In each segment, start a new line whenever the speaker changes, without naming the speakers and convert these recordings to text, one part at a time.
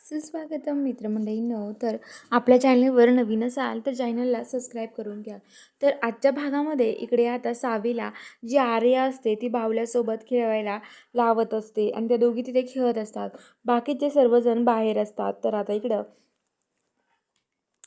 सुस्वागतम मित्रमंडळींनो. तर आपल्या चॅनलवर नवीन असाल तर चॅनलला सबस्क्राईब करून घ्या. तर आजच्या भागामध्ये इकडे आता सावीला जी आर्या असते ती बाहुल्यासोबत खेळवायला लावत असते आणि त्या दोघी तिथे खेळत असतात. बाकीचे सर्वजण बाहेर असतात. तर आता इकडं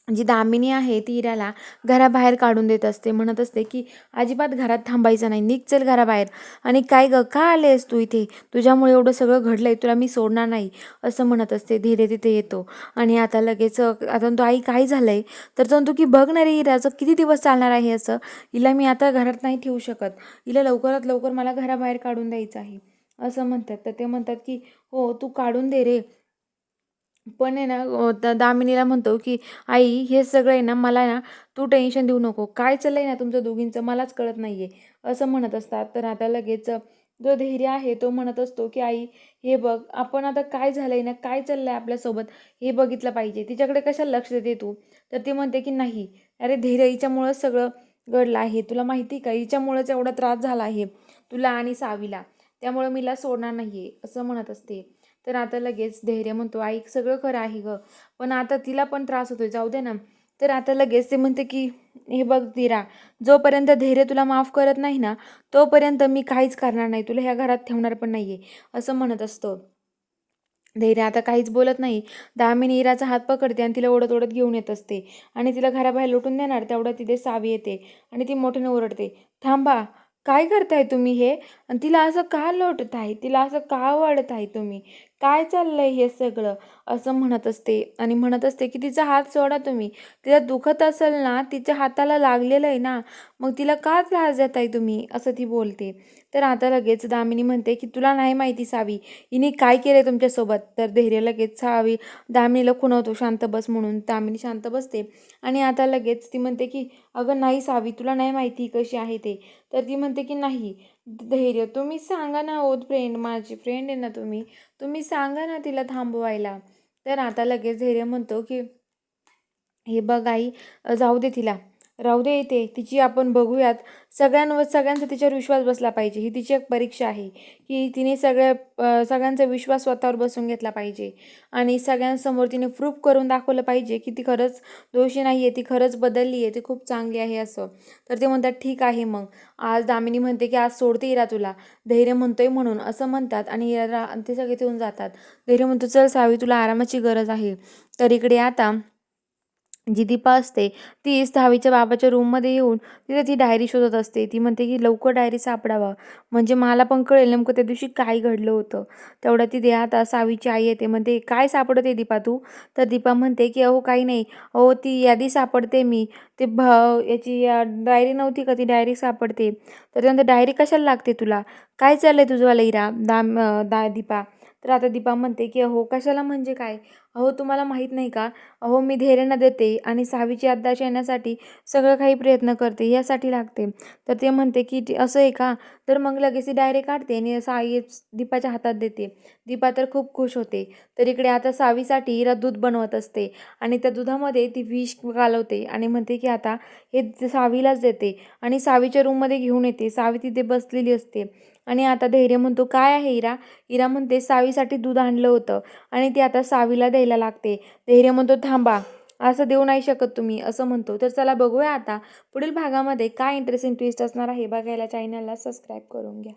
जी दामिनी आहे ती इराला घराबाहेर काढून देत असते, म्हणत असते की अजिबात घरात थांबायचं नाही, निघ चल घराबाहेर. आणि काय ग, का आलेस तू इथे? तुझ्यामुळे एवढं सगळं घडलंय, तुला मी सोडणार नाही असं म्हणत असते. धीरे तिथे येतो आणि आता लगेच आता तो आई काय झालंय तर म्हणतो की बघ ना रे इराचं किती दिवस चालणार आहे असं, हिला मी आता घरात नाही ठेवू शकत, हिला लवकरात लवकर मला घराबाहेर काढून द्यायचं आहे असं म्हणतात. तर ते म्हणतात की हो तू काढून दे रे, पण आहे ना दामिनीला म्हणतो की आई हे सगळं आहे ना, मला ना तू टेन्शन देऊ नको, काय चाललंय ना तुमचं दोघींचं मलाच कळत नाहीये असं म्हणत असतात. तर आता लगेच जो धैर्य आहे तो म्हणत असतो की आई हे बघ, आपण आता काय झालंय ना, काय चाललंय आपल्यासोबत हे बघितलं पाहिजे, तिच्याकडे कशाला लक्ष देते तू? तर ती म्हणते की नाही अरे धैर्य, हिच्यामुळंच सगळं घडलं आहे, तुला माहिती का, हिच्यामुळंच एवढा त्रास झाला आहे तुला आणि सावीला, त्यामुळं मीला सोडणार नाहीये असं म्हणत असते. तर आता लगेच धैर्य म्हणतो आई सगळं खरं आहे ग, पण आता तिला पण त्रास होतोय, जाऊ दे ना. तर आता लगेच ते म्हणते की हे बघ धीरा, जोपर्यंत धैर्य तुला माफ करत नाही ना तोपर्यंत मी काहीच करणार नाही, तुला ह्या घरात ठेवणार पण नाहीये असं म्हणत असतो. धैर्य आता काहीच बोलत नाही. दामिनी इराचा हात पकडते आणि तिला ओढत ओढत घेऊन येत असते आणि तिला घराबाहेर लुटून देणार तेवढ्या तिथे सावी येते आणि ती मोठ्याने ओरडते, थांबा, काय करताय तुम्ही हे? आणि तिला असं का लोटत आहे, तिला असं का वाढत आहे तुम्ही, काय चाललंय हे सगळं असं म्हणत असते. आणि म्हणत असते की तिचा हात सोडा तुम्ही, तिला दुखत असेल ना, तिच्या हाताला लागलेलं आहे ना, मग तिला का त्रास देताय तुम्ही असं ती बोलते. तर आता लगेच दामिनी म्हणते की तुला नाही माहिती सावी हिने काय केलंय तुमच्यासोबत. तर धैर्य लगेच सावी दामिनीला खुणवतो शांत बस म्हणून. दामिनी शांत बसते आणि आता लगेच ती म्हणते की अगं नाही सावी, तुला नाही माहिती कशी आहे ते. तर ती म्हणते की नाही धैर्य, तुम्ही सांगा ना, ओ फ्रेंड, माझी फ्रेंड आहे ना तुम्ही, तुम्ही सांगा ना तिला थांबवायला. तर आता लगेच धैर्य म्हणतो की हे बघ आई, जाऊ दे तिला, राहू दे इथे, तिची आपण बघूयात. सगळ्यांचा तिच्यावर विश्वास बसला पाहिजे, ही तिची एक परीक्षा आहे की तिने सगळ्यांचा विश्वास स्वतःवर बसून घेतला पाहिजे आणि सगळ्यांसमोर तिने प्रूफ करून दाखवलं पाहिजे की ती खरंच दोषी नाही आहे, ती खरंच बदलली आहे, ती खूप चांगली आहे असं. तर ते म्हणतात ठीक आहे मग, आज दामिनी म्हणते की आज सोडते इरा तुला, धैर्य म्हणतोय म्हणून असं म्हणतात आणि ते सगळे येऊन जातात. धैर्य म्हणतो चल सावी, तुला आरामाची गरज आहे. तर इकडे आता जी दीपा असते ती दहावीच्या बाबाच्या रूममध्ये येऊन तिथे ती डायरी शोधत असते. ती म्हणते की लवकर डायरी सापडावा, म्हणजे मला पण कळेल नेमकं त्या दिवशी काय घडलं होतं. तेवढ्या ती आता सावीची आई येते, म्हणते काय सापडते दीपा तू? तर दीपा म्हणते की अहो काही नाही, अहो ती यादी सापडते, मी ते याची डायरी नव्हती का, ती डायरी सापडते. तर त्यानंतर डायरी कशाला लागते तुला, काय चाललंय तुझंवाला इरा दीपा? तर आता दीपा म्हणते की अहो कशाला म्हणजे काय, अहो तुम्हाला माहीत नाही का, अहो मी धैर्यांना देते आणि सावीची याददाश्त येण्यासाठी सगळं काही प्रयत्न करते, यासाठी लागते. तर ते म्हणते की असं आहे का? तर मग लगेच ती डायरी काढते आणि सावी दीपाच्या हातात देते. दीपा तर खूप खुश होते. तर इकडे आता सावीसाठी इरा दूध बनवत असते आणि त्या दुधामध्ये ती विष घालवते आणि म्हणते की आता हे सावीलाच देते आणि सावीच्या रूममध्ये घेऊन येते. सावी तिथे बसलेली असते आणि आता धैर्य म्हणतो काय आहे इरा? इरा म्हणते सावीसाठी दूध आणलं होतं आणि ती आता सावीला द्यायला लागते. धैर्य म्हणतो थांबा, असं देऊ नाही शकत तुम्ही असं म्हणतो. तर चला बघूया आता पुढील भागामध्ये काय इंटरेस्टिंग ट्विस्ट असणार आहे. बघायला चॅनलला सबस्क्राईब करून घ्या.